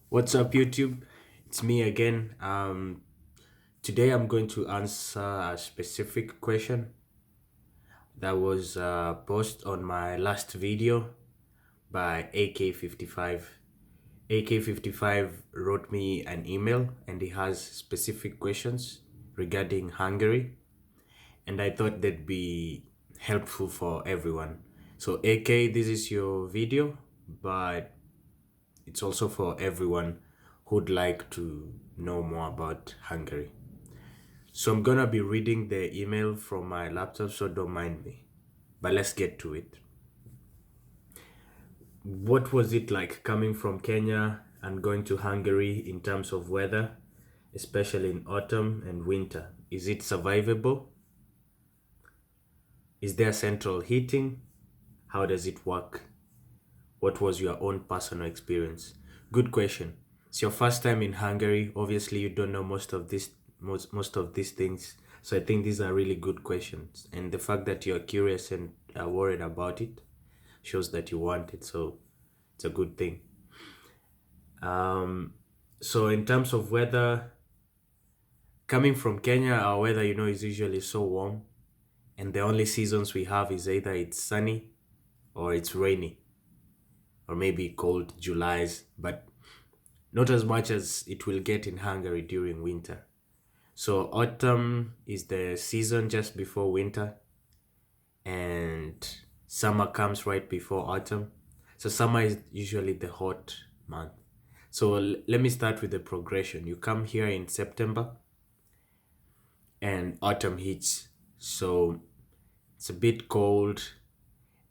What's up, YouTube? It's me again. Today I'm going to answer a specific question that was posted on my last video by AK55. AK55 wrote me an email and he has specific questions regarding Hungary, and I thought they'd be helpful for everyone. So, AK, this is your video, but it's also for everyone who'd like to know more about Hungary. So I'm gonna be reading the email from my laptop, so don't mind me. But let's get to it. What was it like coming from Kenya and going to Hungary in terms of weather, especially in autumn and winter? Is it survivable? Is there central heating? How does it work? What was your own personal experience? Good question. It's your first time in Hungary. Obviously, you don't know most of these things. So I think these are really good questions. And the fact that you're curious and are worried about it shows that you want it. So it's a good thing. So in terms of weather, coming from Kenya, our weather, is usually so warm. And the only seasons we have is either it's sunny or it's rainy or maybe cold Julys, but not as much as it will get in Hungary during winter. So autumn is the season just before winter, and summer comes right before autumn. So summer is usually the hot month. So let me start with the progression. You come here in September and autumn hits. So it's a bit cold,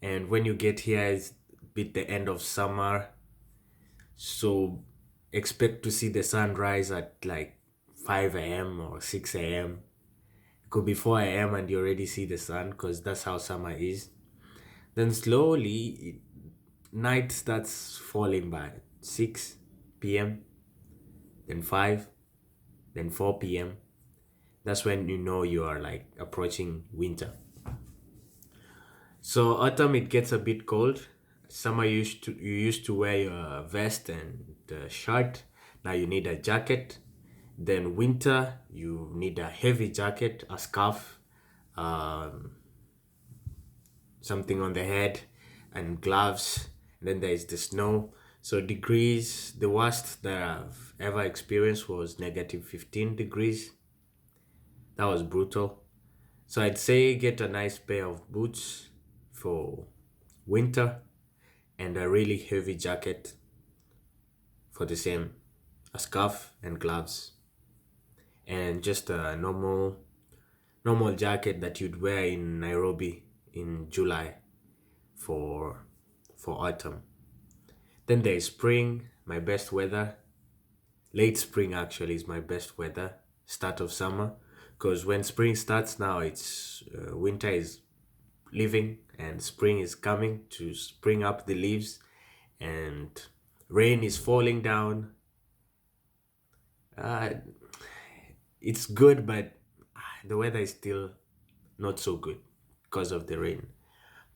and when you get here it's a bit the end of summer. So expect to see the sun rise at like 5 a.m. or 6 a.m. It could be 4 a.m. and you already see the sun because that's how summer is. Then slowly, night starts falling by 6 p.m., then 5, then 4 p.m. That's when you know you are like approaching winter. So autumn it gets a bit cold. Summer you used to wear your vest and shirt. Now you need a jacket. Then winter you need a heavy jacket, a scarf, um, something on the head, and gloves. And then there is the snow. So degrees, the worst that I've ever experienced was -15 degrees. That was brutal. So I'd say get a nice pair of boots for winter and a really heavy jacket for the same, a scarf and gloves, and just a normal jacket that you'd wear in Nairobi in July for autumn. Then there is spring, my best weather. Late spring actually is my best weather. Start of summer, because when spring starts now, it's winter is leaving and spring is coming to spring up the leaves, and rain is falling down. Uh, it's good, but the weather is still not so good because of the rain.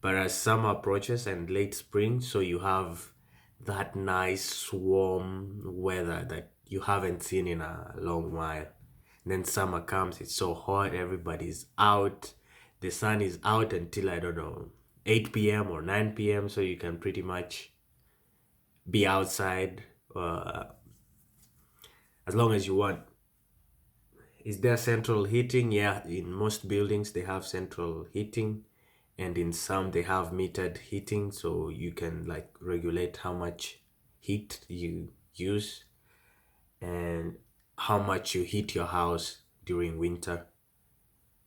But as summer approaches and late spring, so you have that nice warm weather that you haven't seen in a long while. And then summer comes, it's so hot, everybody's out. The sun is out until, I don't know, 8 p.m. or 9 p.m. So you can pretty much be outside as long as you want. Is there central heating? Yeah, in most buildings they have central heating, and in some they have metered heating, so you can like regulate how much heat you use and how much you heat your house during winter.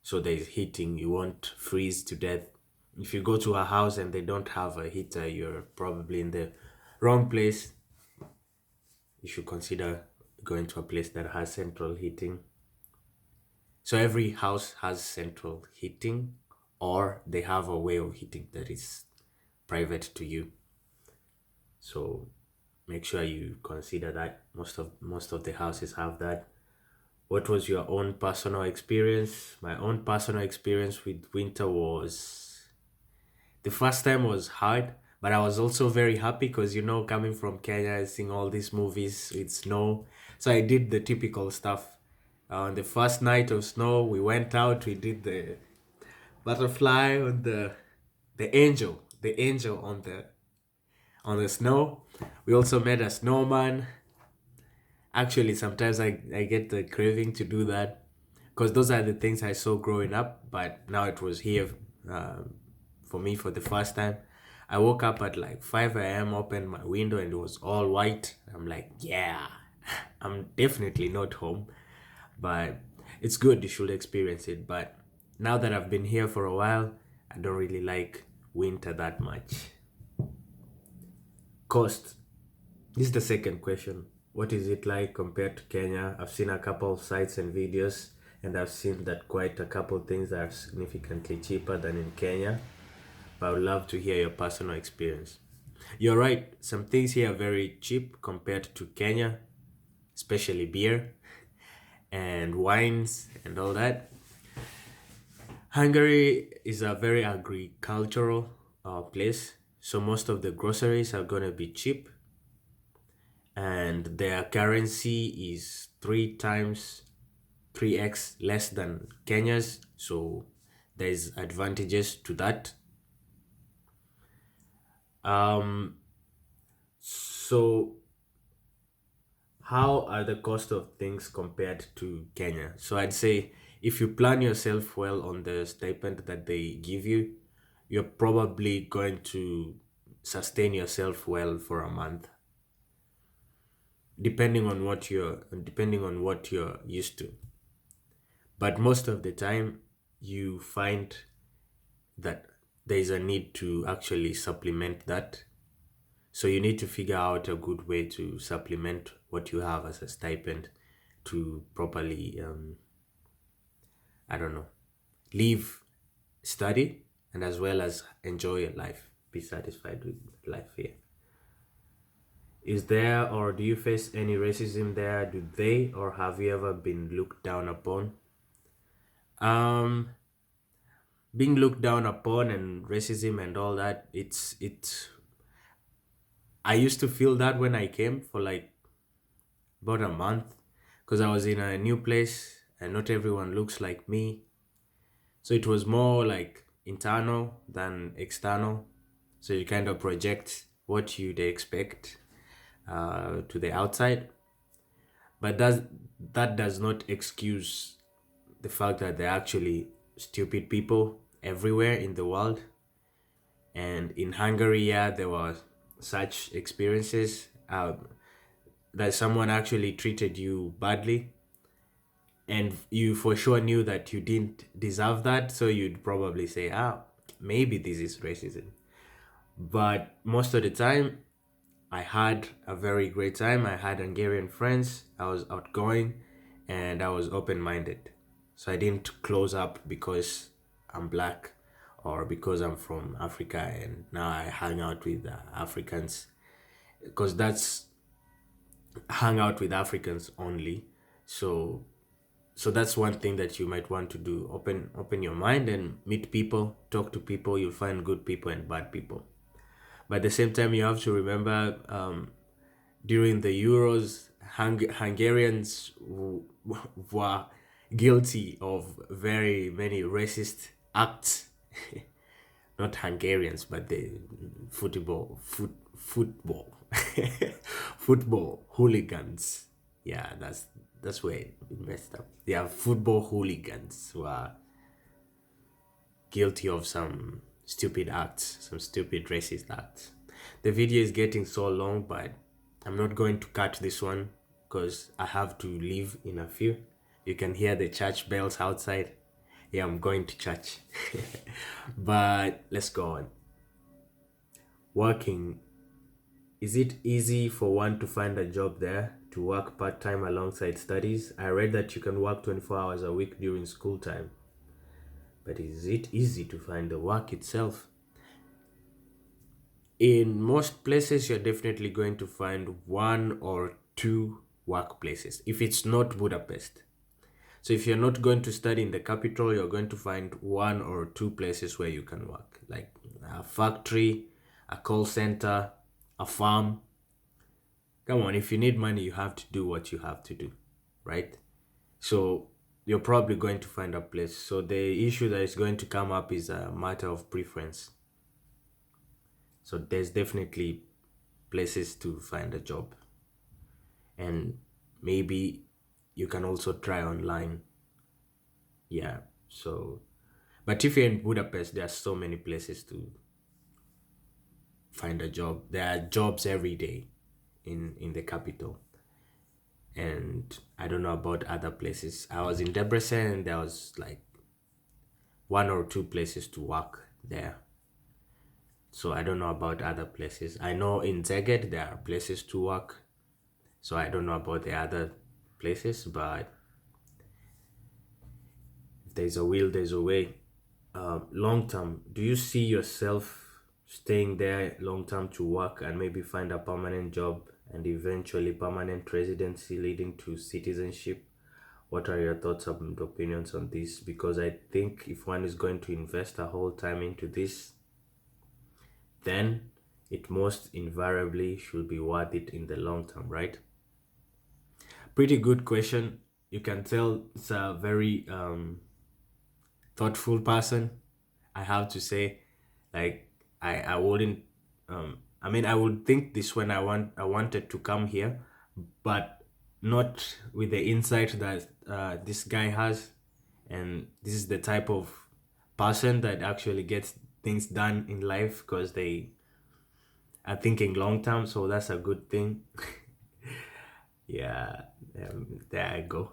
So there's heating, you won't freeze to death. If you go to a house and they don't have a heater, you're probably in the wrong place. You should consider going to a place that has central heating. So every house has central heating, or they have a way of heating that is private to you. So make sure you consider that. Most of the houses have that. What was your own personal experience? My own personal experience with winter was, the first time was hard, But I was also very happy because, coming from Kenya, seeing all these movies with snow. So I did the typical stuff. On the first night of snow, we went out, we did the butterfly on the angel on the snow. We also made a snowman. Actually, sometimes I get the craving to do that because those are the things I saw growing up, but now it was here for me for the first time. I woke up at like 5 a.m., opened my window, and it was all white. I'm like, yeah, I'm definitely not home, but it's good. You should experience it. But now that I've been here for a while, I don't really like winter that much. Cost. This is the second question. What is it like compared to Kenya? I've seen a couple of sites and videos, and I've seen that quite a couple of things are significantly cheaper than in Kenya. But I would love to hear your personal experience. You're right, some things here are very cheap compared to Kenya, especially beer and wines and all that. Hungary is a very agricultural place, so most of the groceries are gonna be cheap, and their currency is 3x less than Kenya's, so there's advantages to that. Um, so how are the cost of things compared to Kenya? So I'd say if you plan yourself well on the stipend that they give you, you're probably going to sustain yourself well for a month, depending on what you're used to. But most of the time, you find that there is a need to actually supplement that. So you need to figure out a good way to supplement what you have as a stipend to properly, I don't know, live, study, and as well as enjoy your life, be satisfied with life here. Is there or do you face any racism there? Do they or have you ever been looked down upon? Um, Being looked down upon and racism and all that, it's I used to feel that when I came for like about a month because I was in a new place and not everyone looks like me. So it was more like internal than external. So you kind of project what you'd expect to the outside, but that does not excuse the fact that there are actually stupid people everywhere in the world. And in Hungary, yeah, there were such experiences that someone actually treated you badly, and you for sure knew that you didn't deserve that, so you'd probably say, maybe this is racism. But most of the time, I had a very great time. I had Hungarian friends. I was outgoing and I was open minded. So I didn't close up because I'm black or because I'm from Africa and now I hang out with Africans, because that's hang out with Africans only. So that's one thing that you might want to do. Open your mind and meet people, talk to people. You'll find good people and bad people. But at the same time, you have to remember during the Euros, Hungarians were guilty of very many racist acts. Not Hungarians, but the football, football hooligans. Yeah, that's where it messed up. They are football hooligans who are guilty of some stupid acts, some stupid racist acts. The video is getting so long, but I'm not going to cut this one because I have to leave in a few. You can hear the church bells outside. Yeah, I'm going to church. But let's go on. Working. Is it easy for one to find a job there, to work part-time alongside studies? I read that you can work 24 hours a week during school time. But is it easy to find the work itself? In most places, you're definitely going to find one or two workplaces, if it's not Budapest. So if you're not going to study in the capital, you're going to find one or two places where you can work, like a factory, a call center, a farm. Come on, if you need money, you have to do what you have to do, right? So you're probably going to find a place. So the issue that is going to come up is a matter of preference. So there's definitely places to find a job. And maybe you can also try online. Yeah. So, but if you're in Budapest, there are so many places to find a job. There are jobs every day in the capital. And I don't know about other places. I was in Debrecen and there was like one or two places to work there. So I don't know about other places. I know in Szeged there are places to work. So I don't know about the other places, but if there's a will, there's a way. Long term, do you see yourself staying there long term to work and maybe find a permanent job and eventually permanent residency leading to citizenship? What are your thoughts and opinions on this? Because I think if one is going to invest a whole time into this, then it most invariably should be worth it in the long term, right? Pretty good question. You can tell it's a very thoughtful person. I have to say, like I wouldn't I mean I would think this when I wanted to come here, but not with the insight that this guy has, and this is the type of person that actually gets things done in life because they are thinking long term. So that's a good thing. Yeah, there I go,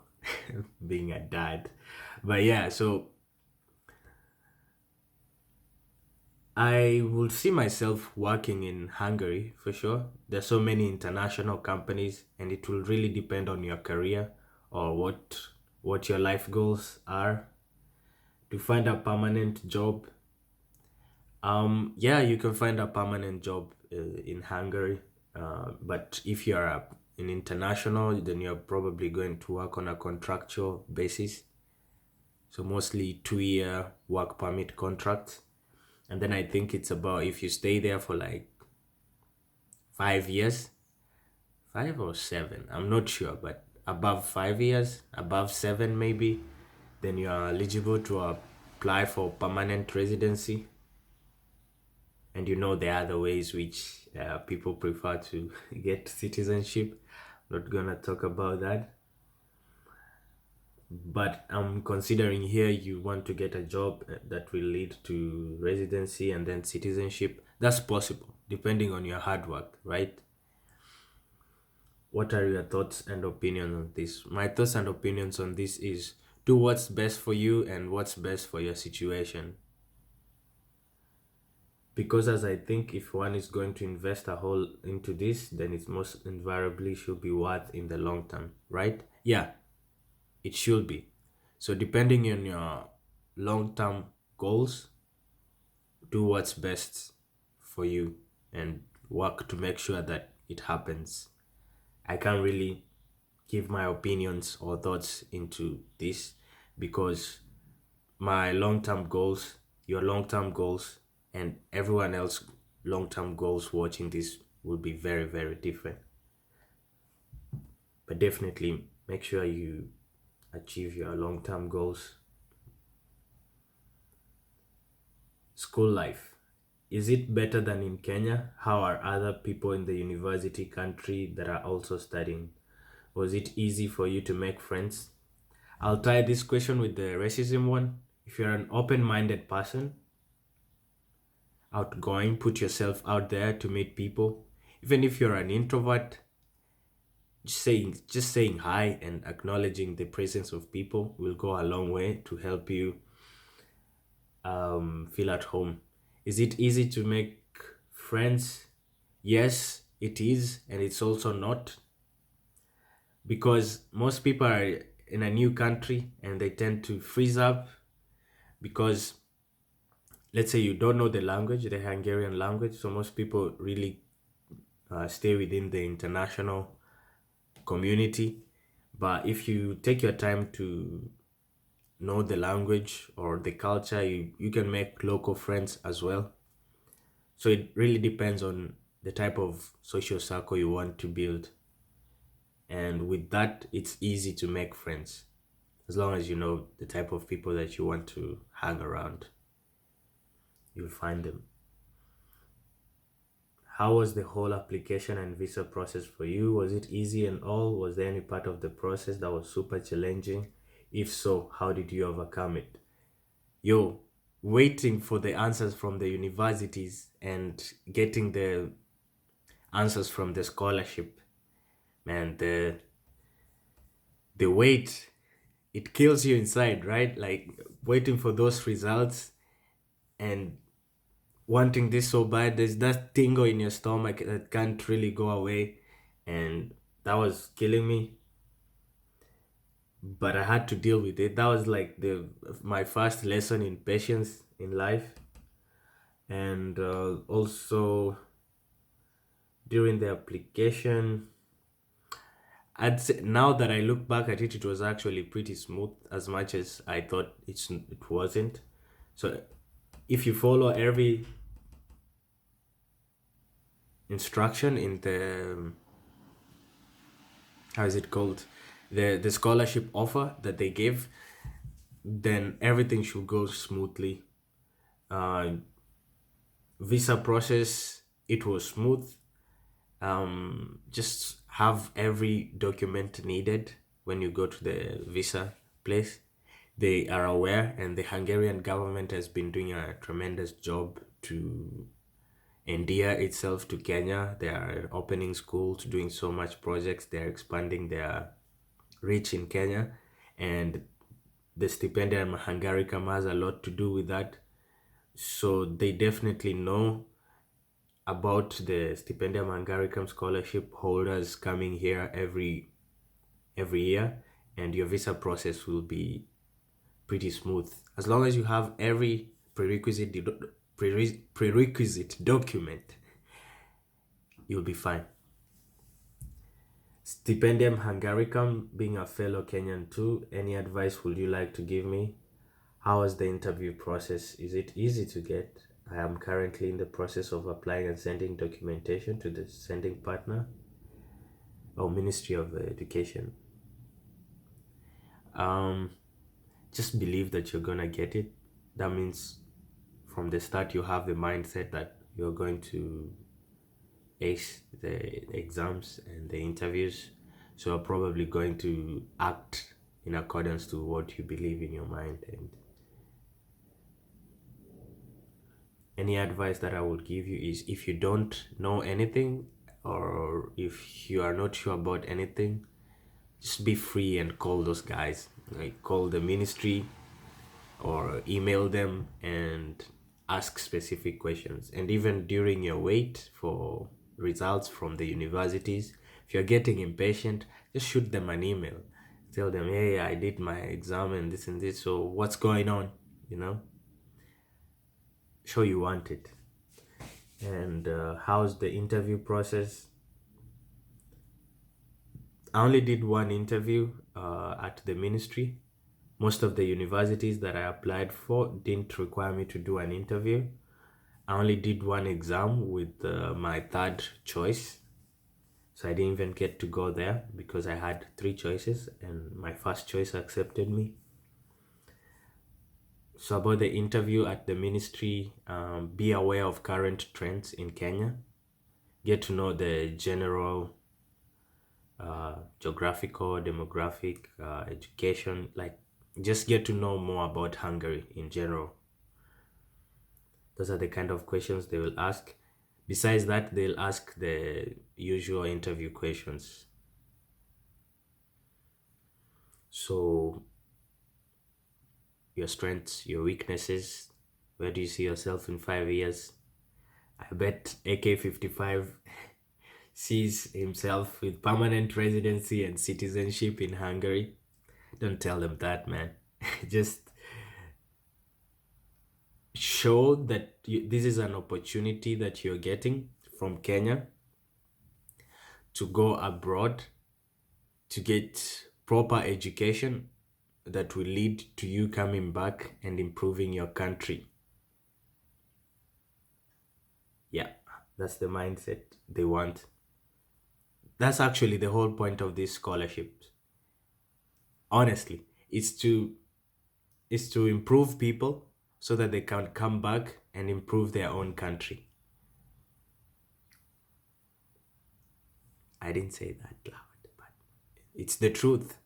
being a dad. But yeah, so I will see myself working in Hungary for sure. There's so many international companies, and it will really depend on your career or what your life goals are. To find a permanent job, yeah, you can find a permanent job in Hungary. But if you're an international, then you're probably going to work on a contractual basis. So mostly 2 year work permit contracts. And then I think it's about if you stay there for like 5 years, 5 or 7, I'm not sure, but above 5 years, above 7 maybe, then you are eligible to apply for permanent residency. And you know there are other ways which people prefer to get citizenship. Not gonna talk about that. But I'm considering here you want to get a job that will lead to residency and then citizenship. That's possible depending on your hard work, right? What are your thoughts and opinions on this? My thoughts and opinions on this is do what's best for you and what's best for your situation. Because as I think if one is going to invest a whole into this, then it most invariably should be worth in the long term, right? Yeah, it should be. So depending on your long term goals, do what's best for you and work to make sure that it happens. I can't really give my opinions or thoughts into this because my long-term goals, your long-term goals, and everyone else long-term goals watching this will be very, very different. But definitely make sure you achieve your long-term goals. School life. Is it better than in Kenya? How are other people in the university country that are also studying? Was it easy for you to make friends? I'll tie this question with the racism one. If you're an open minded person, outgoing, put yourself out there to meet people. Even if you're an introvert, just saying hi and acknowledging the presence of people will go a long way to help you feel at home. Is it easy to make friends? Yes, it is, and it's also not because most people are in a new country and they tend to freeze up because let's say you don't know the language, the Hungarian language. So most people really stay within the international community. But if you take your time to know the language or the culture, you can make local friends as well. So it really depends on the type of social circle you want to build. And with that, it's easy to make friends as long as you know the type of people that you want to hang around. You'll find them. How was the whole application and visa process for you? Was it easy and all? Was there any part of the process that was super challenging? If so, how did you overcome it? Yo, waiting for the answers from the universities and getting the answers from the scholarship, man, the wait, it kills you inside, right? Like waiting for those results and wanting this so bad. There's that tingle in your stomach that can't really go away, and that was killing me. But I had to deal with it. That was like the my first lesson in patience in life, and also during the application. I'd say now that I look back at it, it was actually pretty smooth as much as I thought it wasn't. So if you follow every instruction in the how is it called, the scholarship offer that they gave, then everything should go smoothly. Uh, Visa process, it was smooth. Just have every document needed when you go to the visa place. They are aware, and the Hungarian government has been doing a tremendous job to endear itself to Kenya. They are opening schools, doing so much projects. They are expanding their reach in Kenya, and the stipendium Hungaricum has a lot to do with that. So they definitely know about the stipendium Hungaricum scholarship holders coming here every year, and your visa process will be pretty smooth as long as you have every prerequisite document. You'll be fine. Stipendium Hungaricum, being a fellow Kenyan too, any advice would you like to give me? How was the interview process? Is it easy to get? I am currently in the process of applying and sending documentation to the sending partner or Ministry of Education. Um, just believe that you're gonna get it. That means from the start you have the mindset that you're going to ace the exams and the interviews. So you're probably going to act in accordance to what you believe in your mind. And any advice that I would give you is, if you don't know anything or if you are not sure about anything, just be free and call those guys. Like call the ministry or email them and ask specific questions. And even during your wait for results from the universities, if you're getting impatient, just shoot them an email. Tell them, hey, I did my exam and this, so what's going on? You know, show you want it. And how's the interview process? I only did one interview at the ministry. Most of the universities that I applied for didn't require me to do an interview. I only did one exam with my third choice. So I didn't even get to go there because I had three choices and my first choice accepted me. So about the interview at the ministry, be aware of current trends in Kenya. Get to know the general geographical, demographic, education, like just get to know more about Hungary in general. Those are the kind of questions they will ask. Besides that, they'll ask the usual interview questions. So, your strengths, your weaknesses, where do you see yourself in 5 years? I bet AK-55 sees himself with permanent residency and citizenship in Hungary. Don't tell them that, man. Just show that this is an opportunity that you're getting from Kenya to go abroad to get proper education that will lead to you coming back and improving your country. Yeah, that's the mindset they want. That's actually the whole point of these scholarships. Honestly, is to improve people so that they can come back and improve their own country. I didn't say that loud, but it's the truth.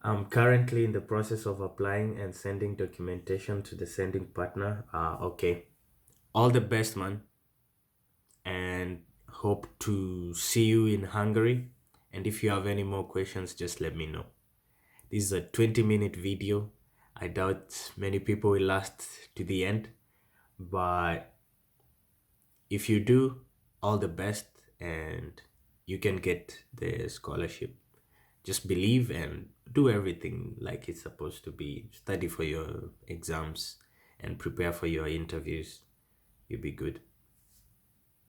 I'm currently in the process of applying and sending documentation to the sending partner. Okay. All the best, man, and hope to see you in Hungary. And if you have any more questions, just let me know. This is a 20-minute video. I doubt many people will last to the end, but if you do, all the best, and you can get the scholarship. Just believe and do everything like it's supposed to be. Study for your exams and prepare for your interviews. You'll be good.